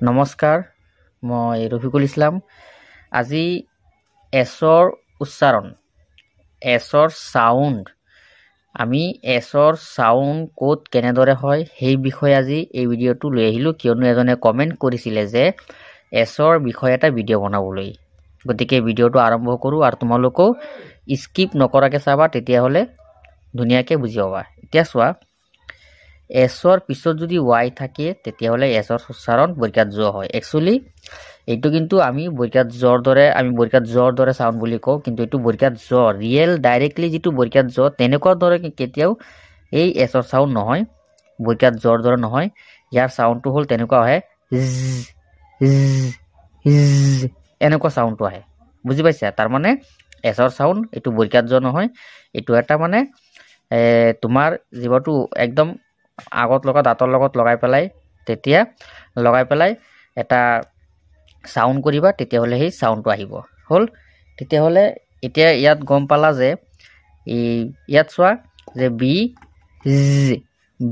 নমস্কাৰ, মই ৰফিকুল ইছলাম। আজি এছৰ উচ্চাৰণ, এছৰ চাউণ্ড, আমি এছৰ চাউণ্ড ক'ত কেনেদৰে হয় সেই বিষয়ে আজি এই ভিডিঅ'টো লৈ আহিলোঁ, কিয়নো এজনে কমেণ্ট কৰিছিলে যে এছৰ বিষয়ে এটা ভিডিঅ' বনাবলৈ। গতিকে ভিডিঅ'টো আৰম্ভ কৰোঁ আৰু তোমালোকেও স্কিপ নকৰাকৈ চাবা, তেতিয়াহ'লে ধুনীয়াকৈ বুজি পাবা। এতিয়া চোৱা, এছৰ পিছত যদি ৱাই থাকে তেতিয়াহ'লে এছৰ উচ্চাৰণ বৰ্গাত জ হয়। একচুৱেলি এইটো কিন্তু আমি বৰ্গাত জৰ দৰে চাউণ্ড বুলি কওঁ, কিন্তু এইটো বৰ্গাত জ, ৰিয়েল ডাইৰেক্টলি যিটো বৰ্গাত জ তেনেকুৱা দৰে কেতিয়াও এই এছৰ চাউণ্ড নহয়, বৰ্গাত জৰ দৰে নহয়। ইয়াৰ চাউণ্ডটো হ'ল তেনেকুৱা আহে, এনেকুৱা চাউণ্ডটো আহে, বুজি পাইছা? তাৰমানে এছৰ চাউণ্ড এইটো বৰ্গাত জ নহয়, এইটো এটা মানে তোমাৰ জীৱটো একদম আগত লগা দাঁতৰ লগত লগাই পেলাই এটা চাউণ্ড কৰিবা, তেতিয়াহ'লে সেই চাউণ্ডটো আহিব। হ'ল, তেতিয়াহ'লে এতিয়া ইয়াত গম পালা যে ইয়াত চোৱা যে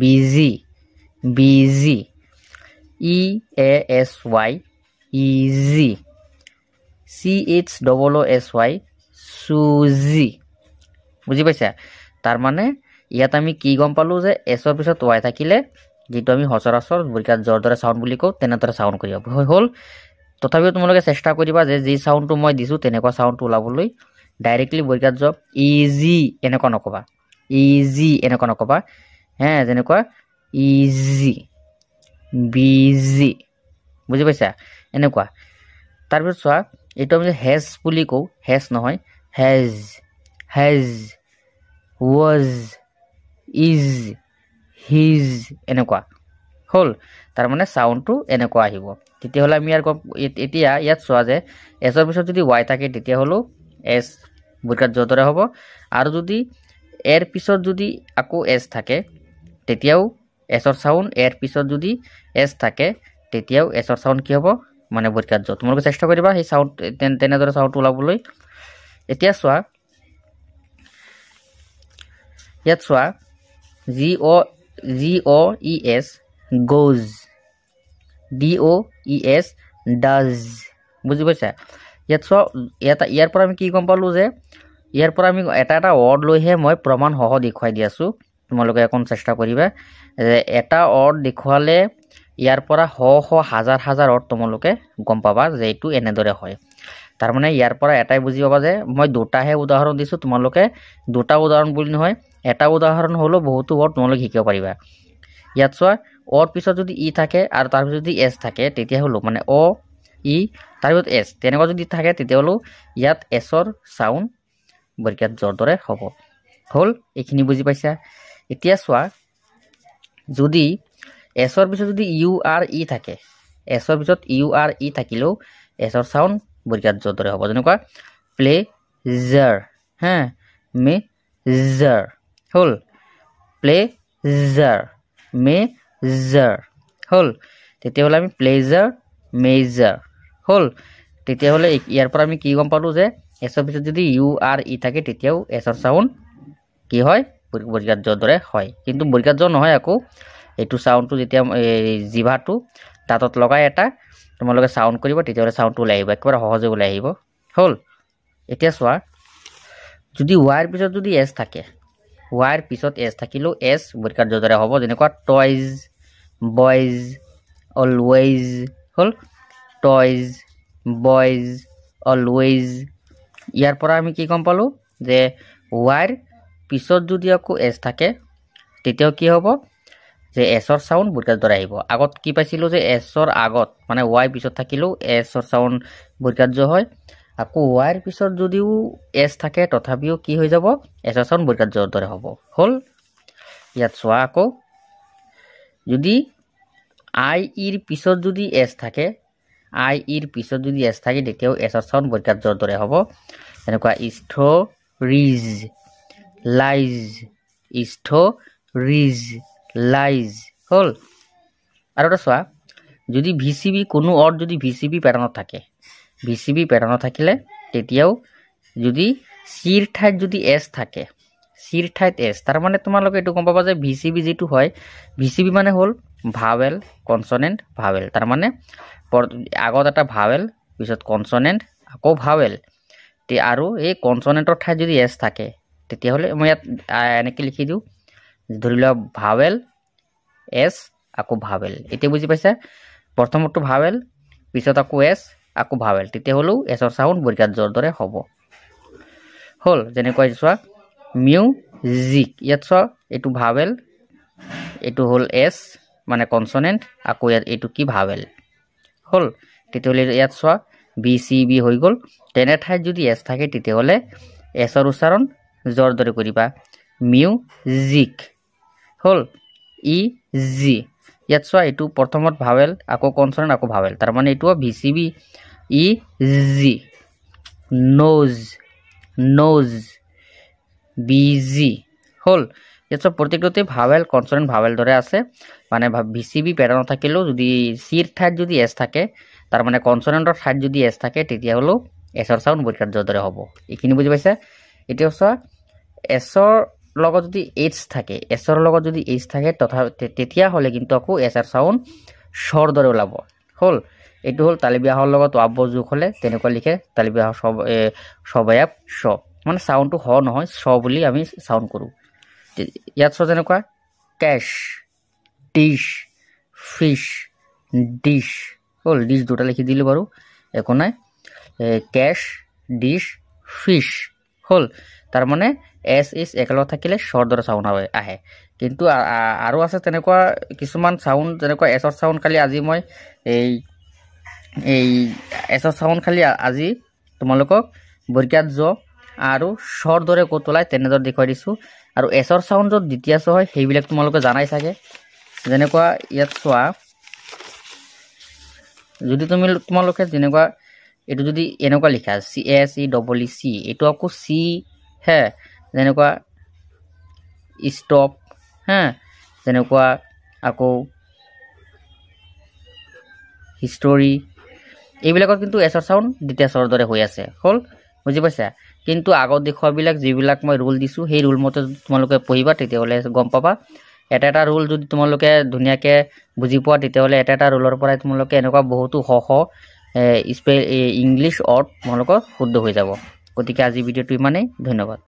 বিজি, EASY, ইজি, CHOOSY, চুজি, বুজি পাইছা? তাৰমানে ইয়াত আমি কি গম পালোঁ যে এছৰ পিছত ৱাই থাকিলে, যিটো আমি সচৰাচৰ বৰ্গাত জৰ দৰে চাউণ্ড বুলি কওঁ, তেনেদৰে চাউণ্ড কৰিব হ'ল। তথাপিও তোমালোকে চেষ্টা কৰিবা যে যি চাউণ্ডটো মই দিছোঁ তেনেকুৱা চাউণ্ডটো ওলাবলৈ। ডাইৰেক্টলি বৰ্গাত জ ইজি এনেকুৱা নক'বা, যেনেকুৱা ইজি, বিজি, বুজি পাইছা? এনেকুৱা। তাৰপিছত চোৱা, এইটো আমি হেজ বুলি কওঁ, হেজ নহয়, হেজ, ৱাজ, ইজ, হিজ, এনেকুৱা। হ'ল, তাৰমানে চাউণ্ডটো এনেকুৱা আহিব। তেতিয়াহ'লে আমি এতিয়া ইয়াত চোৱা যে এছৰ পিছত যদি ৱাই থাকে তেতিয়াহ'লেও এছ বৰ্গাত জ দৰে হ'ব, আৰু যদি এৰ পিছত যদি আকৌ এছ থাকে তেতিয়াও এছৰ চাউণ্ড, এৰ পিছত যদি এছ থাকে তেতিয়াও এছৰ চাউণ্ড কি হ'ব, মানে বৰ্গাত জ। তোমালোকে চেষ্টা কৰিবা সেই চাউণ্ড তেনেদৰে চাউণ্ডটো ওলাবলৈ। এতিয়া চোৱা, ইয়াত চোৱা GOES, গোজ, DOES, ডাজ, বুজি পাইছা? ইয়াত চোৱা, ইয়াৰ পৰা আমি কি গম পালোঁ যে ইয়াৰ পৰা আমি এটা ৱৰ্ড লৈহে মই প্ৰমাণ সহ দেখুৱাই দি আছোঁ। তোমালোকে অকণ চেষ্টা কৰিবা যে এটা ৱৰ্ড দেখুৱালে ইয়াৰ পৰা হাজাৰ ৱৰ্ড তোমালোকে গম পাবা যে এইটো এনেদৰে হয়। তাৰমানে ইয়াৰ পৰা এটাই বুজি পাবা যে মই দুটাহে উদাহৰণ দিছোঁ, তোমালোকে দুটা উদাহৰণ বুলি নহয়, এটা উদাহৰণ হ'লেও বহুতো ৱৰ্ড তোমালোকে শিকিব পাৰিবা। ইয়াত চোৱা, অ'ৰ পিছত যদি ই থাকে আৰু তাৰপিছত যদি এছ থাকে তেতিয়াহ'লেও মানে ই তাৰপিছত এছ তেনেকুৱা যদি থাকে তেতিয়াহ'লেও ইয়াত এছৰ চাউণ্ড বৰ্গাত জৰ দৰে হ'ব। হ'ল, এইখিনি বুজি পাইছা? এতিয়া চোৱা, যদি এছৰ পিছত যদি URE থাকে, এছৰ পিছত URE থাকিলেও এছৰ চাউণ্ড বৰ্গাত জৰ দৰে হ'ব। যেনেকুৱা প্লেজাৰ, মেজাৰ, হ'ল, প্লেজাৰ, মেজাৰ, হ'ল। তেতিয়াহ'লে আমি প্লেজাৰ, মেজাৰ, হ'ল। তেতিয়াহ'লে ইয়াৰ পৰা আমি কি গম পালোঁ যে এছৰ পিছত যদি URE থাকে তেতিয়াও এছৰ চাউণ্ড কি হয়, বৰ্গাত জৰ দৰে হয়। কিন্তু বৰ্গাত জ নহয় আকৌ, এইটো চাউণ্ডটো যেতিয়া জিভাটো দাঁতত লগাই এটা তোমালোকে চাউণ্ড কৰিব, তেতিয়াহ'লে চাউণ্ডটো ওলাই আহিব, একেবাৰে সহজে ওলাই আহিব। হ'ল, এতিয়া চোৱা, যদি ৱাইৰ পিছত যদি এছ থাকে, ৱাইৰ পিছত এছ থাকিলেও এছ বৰ্গাত জৰ দৰে হ'ব। যেনেকুৱা টয়জ, বয়জ, অলৱেজ, হ'ল, টয়জ, বয়জ, অলৱেজ। ইয়াৰ পৰা আমি কি গম পালোঁ যে ৱাইৰ পিছত যদি আকৌ এছ থাকে তেতিয়াও কি হ'ব, যে এছৰ চাউণ্ড বৰ্গাত দৰে আহিব। আগত কি পাইছিলোঁ যে এছৰ আগত মানে ৱাই পিছত থাকিলেও এছৰ চাউণ্ড বৰ্গাত জ হয়, আকৌ ৱাইৰ পিছত যদিও এছ থাকে তথাপিও কি হৈ যাব, এছৰ চাউণ্ড বৰ্গাত জৰ দৰে হ'ব। হ'ল, ইয়াত চোৱা, আকৌ যদি IEৰ পিছত যদি এছ থাকে, IEৰ পিছত যদি এছ থাকে তেতিয়াও এছৰ চাউণ্ড বৰ্গাত জৰ দৰে হ'ব। এনেকুৱা ষ্ট'ৰিজ, লাইজ, ষ্ট'ৰিজ, লাইজ, হ'ল। আৰু এটা চোৱা, যদি VCB কোনো ৱৰ্ড যদি VCB পেটাৰ্ণত থাকে, VCB পেটাৰ্ণত থাকিলে তেতিয়াও যদি চিৰ ঠাইত যদি এছ থাকে, চিৰ ঠাইত এছ, তাৰমানে তোমালোকে এইটো গম পাবা যে VCB যিটো হয়, VCB মানে হ'ল ভাৱেল কনসনেন্ট ভাৱেল তাৰ মানে আগত এটা ভাৱেল পিছত কনসনেন্ট আকৌ ভাৱেল তে আৰু এই কনসনেন্টৰ ঠাইত যদি এছ থাকে তেতিয়াহ'লে মই ইয়াত এনেকৈ লিখি দিওঁ ধৰি লোৱা ভাৱেল এছ আকৌ ভাৱেল এতিয়া বুজি পাইছা প্ৰথমটো ভাৱেল পিছত আকৌ এছ আকৌ ভাৱেল তেতিয়াহ'লেও এছৰ সাউন্ড বৰ্গাত জৰ দৰে হ'ব হল যেনেকৈ চোৱা মিউজিক ইয়াত চোৱা এইটো ভাৱেল এইটো হল এছ মানে কনসনেন্ট আকৌ ইয়াত এইটো কি ভাৱেল হল তেতিয়াহ'লে ইয়াত চোৱা বি চি বি হৈ গ'ল তেনে ঠাইত যদি এছ থাকে তেতিয়াহ'লে এছৰ উচ্চাৰণ জৰ দৰে কৰিবা মিউজিক হল ই জি ইয়াত চোৱা এইটো প্ৰথমত ভাৱেল আকৌ কনসনেন্ট আকৌ ভাৱেল তাৰ মানে এইটো V C B E G নোজ নোজ বিজি হল ইয়াত চব প্ৰত্যেকটোতে ভাৱেল কনসনেন্ট ভাৱেল দৰে আছে মানে ভিচিবি প্যাটাৰ্ণ থাকিলেও যদি সিৰ ঠাইত যদি এছ থাকে তাৰ মানে কনসনেন্টৰ ঠাইত যদি এছ থাকে তেতিয়াহ'লেও এছৰ সাউন্ড বৰ্গাত জৰ দৰে হ'ব এইখিনি বুজি পাইছা এতিয়া চোৱা এছৰ লগত যদি এইচ থাকে এছৰ লগত যদি এইচ থাকে তেতিয়া হ'লে কিন্তু আকৌ এছৰ সাউন্ড স্বৰ দৰে ওলাব হল এইটো হল তালিবিয়াহৰ লগত আব্ব যোগ হলে তেনেকুৱা লিখে তালিবিয়াহ সবায়াব স মানে সাউন্ডটো হ নহয় স বুলি আমি সাউন্ড কৰো ইয়াত চোৱা যেনেকুৱা ক্যাশ ডিশ ফিশ ডিশ হল ডিশ দুটা লিখি দিলো বাৰু একো নাই ক্যাশ ডিশ ফিশ হল তাৰ মানে এছ ইজ একেলগে থাকিলে স্বৰ দৰে সাউন্ড আহে কিন্তু আৰু আছে তেনেকুৱা কিছুমান সাউন্ড যেনেকুৱা এছৰ সাউন্ড খালি আজি মই এই এছৰ সাউন্ড খালি আজি তোমালোকক বৰ্গাত জ আৰু স্বৰ দৰে ক'ত ওলাই তেনেদৰে দেখুৱাই দিছো আৰু এছৰ সাউন্ড য'ত দ্বিতীয় ছ হয় সেইবিলাক তোমালোকে জানাই চাগে যেনেকুৱা ইয়াত চোৱা যদি তোমালোকে যেনেকুৱা এইটো যদি এনেকুৱা লিখা C S E double E C এইটো আকৌ চি হে যেনেকুৱা ষ্টপ হে যেনেকুৱা আকৌ হিষ্টৰী এইবিলাকত কিন্তু এছৰ সাউন্ড দ্বিতীয় স্বৰৰ দৰে হৈ আছে হল বুজি পাইছা কিন্তু আগত দেখুৱাবিলাক যিবিলাক মই ৰুল দিছো সেই ৰুল মতে তোমালোকে পঢ়িবা তেতিয়াহ'লে গম পাবা এটা ৰুল যদি তোমালোকে ধুনীয়াকৈ বুজি পোৱা তেতিয়াহ'লে এটা ৰুলৰ পৰাই তোমালোকে এনেকুৱা বহুতো ইংলিছ অৰ্ড তোমালোকৰ শুদ্ধ হৈ যাব গতিকে আজি ভিডিঅ'টো ইমানেই ধন্যবাদ